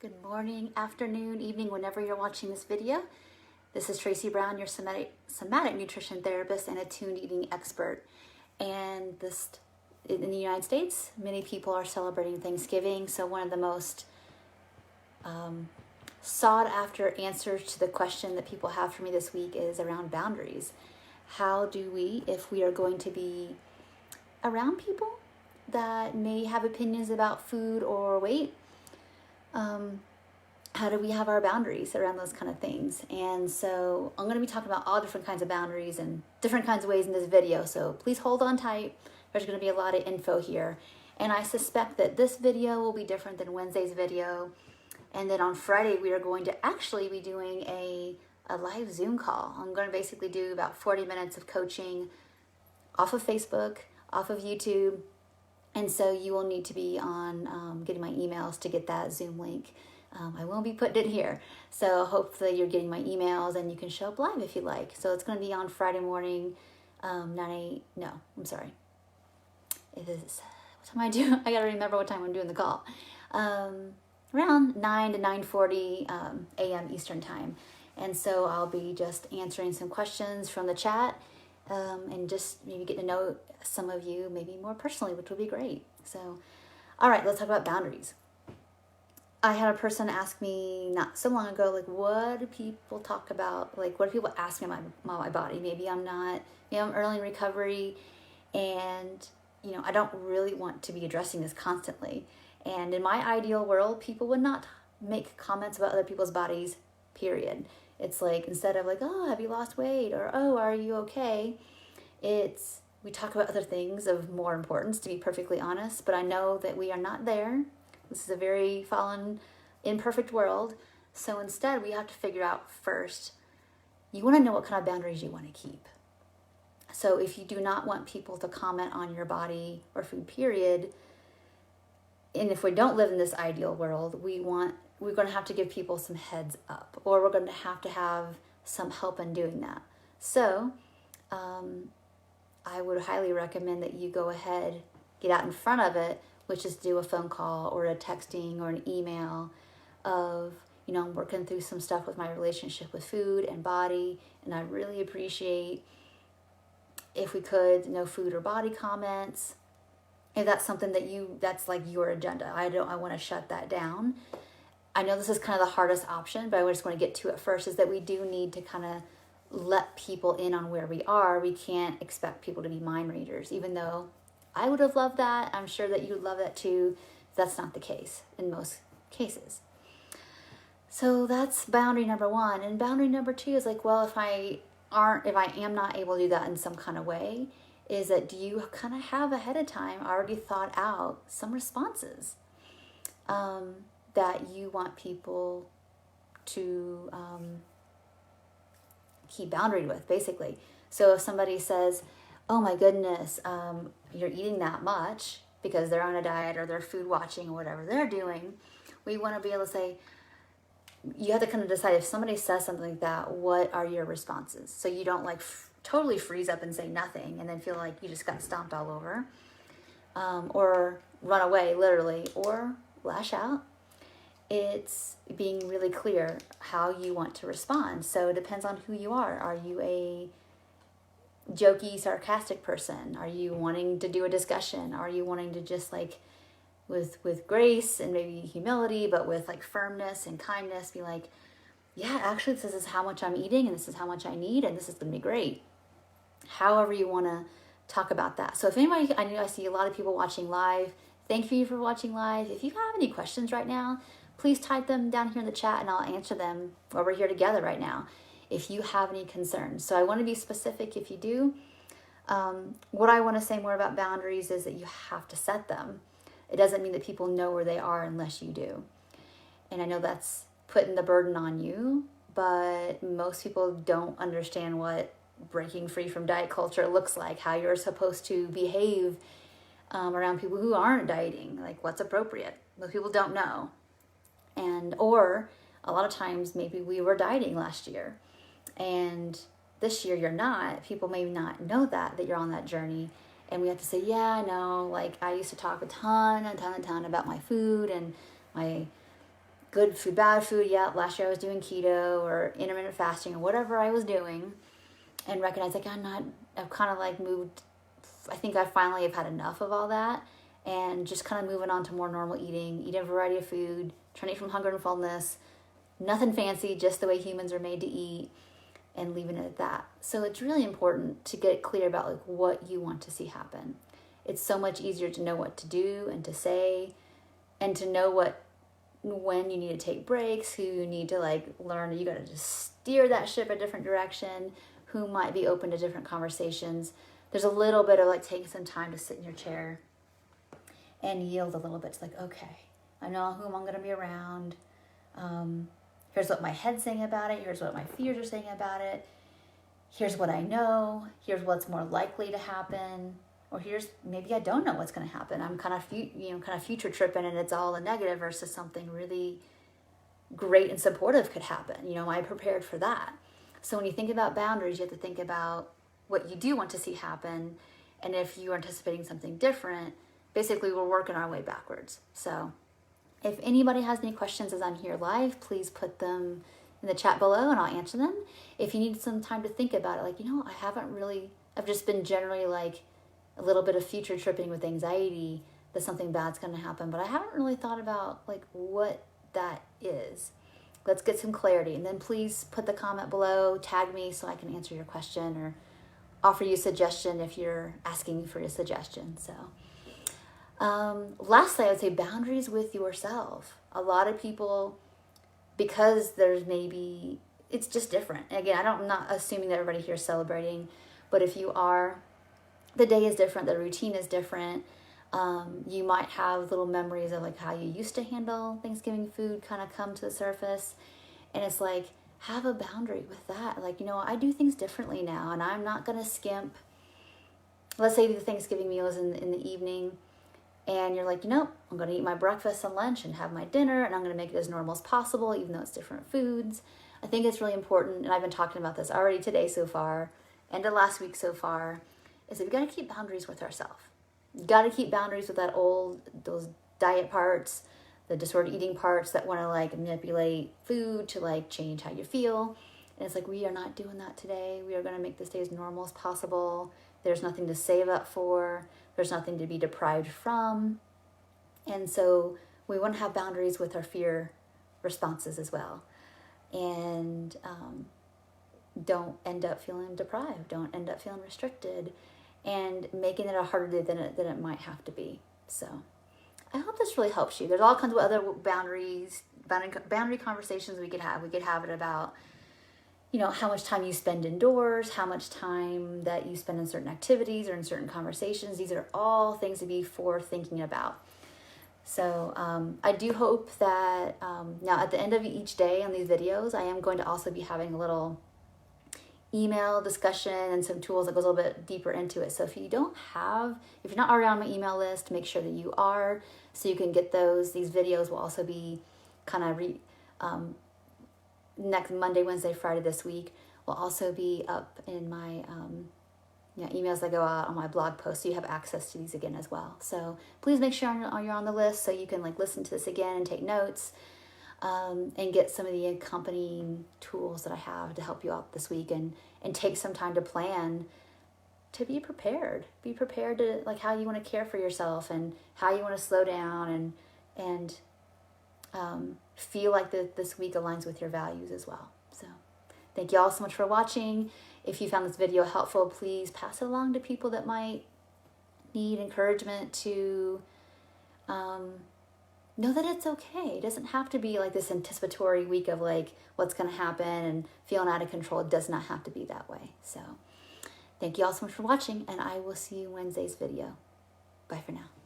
Good morning, afternoon, evening, whenever you're watching this video. This is Tracy Brown, your somatic nutrition therapist and attuned eating expert. And in the United States, many people are celebrating Thanksgiving. So one of the most sought after answers to the question that people have for me this week is around boundaries. How do we, if we are going to be around people that may have opinions about food or weight, how do we have our boundaries around those kind of things? And so I'm going to be talking about all different kinds of boundaries and different kinds of ways in this video. So please hold on tight. There's going to be a lot of info here. And I suspect that this video will be different than Wednesday's video. And then on Friday, we are going to actually be doing a live Zoom call. I'm going to basically do about 40 minutes of coaching off of Facebook, off of YouTube. And so you will need to be on getting my emails to get that Zoom link. I won't be putting it here. So hopefully you're getting my emails and you can show up live if you like. So it's going to be on Friday morning, It is, what time I do? I got to remember what time I'm doing the call. Around 9 to 9:40 a.m. Eastern time. And so I'll be just answering some questions from the chat and just maybe getting to know some of you maybe more personally, which would be great. So, all right, let's talk about boundaries. I had a person ask me not so long ago, like, what do people talk about? Like, what do people ask me about my body? Maybe I'm early in recovery and, I don't really want to be addressing this constantly. And in my ideal world, people would not make comments about other people's bodies, period. It's like, instead of like, oh, have you lost weight? Or, oh, are you okay? We talk about other things of more importance, to be perfectly honest. But I know that we are not there. This is a very fallen, imperfect world. So instead, we have to figure out first, you want to know what kind of boundaries you want to keep. So if you do not want people to comment on your body or food, period, and if we don't live in this ideal world, we're going to have to give people some heads up, or we're going to have some help in doing that. So I would highly recommend that you go ahead, get out in front of it, which is do a phone call or a texting or an email of, I'm working through some stuff with my relationship with food and body, and I really appreciate if we could, no food or body comments. If that's something that's like your agenda, I want to shut that down. I know this is kind of the hardest option, but I just want to get to it first, is that we do need to kind of let people in on where we are. We can't expect people to be mind readers, even though I would have loved that. I'm sure that you would love that too. That's not the case in most cases. So that's boundary number one. And boundary number two is like, well, if I am not able to do that in some kind of way, is that do you kind of have ahead of time already thought out some responses that you want people to keep boundary with, basically. So if somebody says, oh my goodness, you're eating that much because they're on a diet or they're food watching or whatever they're doing, we want to be able to say, you have to kind of decide, if somebody says something like that, what are your responses? So you don't like totally freeze up and say nothing and then feel like you just got stomped all over, or run away literally, or lash out. It's being really clear how you want to respond. So it depends on who you are. Are you a jokey, sarcastic person? Are you wanting to do a discussion? Are you wanting to just like with grace and maybe humility, but with like firmness and kindness, be like, yeah, actually this is how much I'm eating and this is how much I need and this is going to be great. However you want to talk about that. So if anybody, I see a lot of people watching live. Thank you for watching live. If you have any questions right now, please type them down here in the chat and I'll answer them while we're here together right now, if you have any concerns. So I want to be specific if you do. What I want to say more about boundaries is that you have to set them. It doesn't mean that people know where they are unless you do. And I know that's putting the burden on you, but most people don't understand what breaking free from diet culture looks like, how you're supposed to behave around people who aren't dieting, like what's appropriate. Most people don't know. Or a lot of times maybe we were dieting last year and this year you're not. People may not know that you're on that journey. And we have to say, yeah, I know, like I used to talk a ton about my food and my good food, bad food. Yeah, last year I was doing keto or intermittent fasting or whatever I was doing, and recognize like I've kind of like moved. I think I finally have had enough of all that, and just kind of moving on to more normal eating a variety of food, trying to eat from hunger and fullness, nothing fancy, just the way humans are made to eat, and leaving it at that. So it's really important to get clear about like what you want to see happen. It's so much easier to know what to do and to say, and to know when you need to take breaks, who you need to like learn. You got to just steer that ship a different direction, who might be open to different conversations. There's a little bit of like taking some time to sit in your chair and yield a little bit. It's like, okay, I know whom I'm going to be around. Here's what my head's saying about it. Here's what my fears are saying about it. Here's what I know. Here's what's more likely to happen. Or here's, maybe I don't know what's going to happen. I'm kind of future tripping, and it's all a negative versus something really great and supportive could happen. Am I prepared for that? So when you think about boundaries, you have to think about what you do want to see happen. And if you're anticipating something different, basically we're working our way backwards. So if anybody has any questions as I'm here live, please put them in the chat below and I'll answer them. If you need some time to think about it, like, I've just been generally like a little bit of future tripping with anxiety that something bad's going to happen, but I haven't really thought about like what that is. Let's get some clarity. And then please put the comment below, tag me so I can answer your question or offer you a suggestion if you're asking for a suggestion. So lastly, I would say boundaries with yourself. A lot of people, because it's just different. Again, I'm not assuming that everybody here is celebrating, but if you are, the day is different, the routine is different. You might have little memories of like how you used to handle Thanksgiving food kind of come to the surface. And it's like, have a boundary with that. Like, I do things differently now, and I'm not going to skimp. Let's say the Thanksgiving meal is in the evening, and you're like, I'm going to eat my breakfast and lunch and have my dinner, and I'm going to make it as normal as possible, even though it's different foods. I think it's really important, and I've been talking about this already today so far, and the last week so far, is that we got to keep boundaries with ourselves. You got to keep boundaries with those diet parts, the disordered eating parts that want to like manipulate food to like change how you feel. And it's like, we are not doing that today. We are going to make this day as normal as possible. There's nothing to save up for. There's nothing to be deprived from. And so we want to have boundaries with our fear responses as well. And don't end up feeling deprived. Don't end up feeling restricted. And making it a harder day than it might have to be. So I hope this really helps you. There's all kinds of other boundary conversations we could have. We could have it about, how much time you spend indoors, how much time that you spend in certain activities or in certain conversations. These are all things to be thinking about. So I do hope that now at the end of each day on these videos, I am going to also be having a little email discussion and some tools that goes a little bit deeper into it. So if you're not already on my email list, make sure that you are, so you can get those. These videos will also be kind of next Monday, Wednesday, Friday this week will also be up in my emails that go out on my blog post, so you have access to these again as well. So please make sure you're on the list so you can like listen to this again and take notes. And get some of the accompanying tools that I have to help you out this week, and take some time to plan, to be prepared. Be prepared to like how you want to care for yourself and how you want to slow down and feel like this week aligns with your values as well. So thank you all so much for watching. If you found this video helpful, please pass it along to people that might need encouragement to know that it's okay. It doesn't have to be like this anticipatory week of like what's going to happen and feeling out of control. It does not have to be that way. So thank you all so much for watching, and I will see you in Wednesday's video. Bye for now.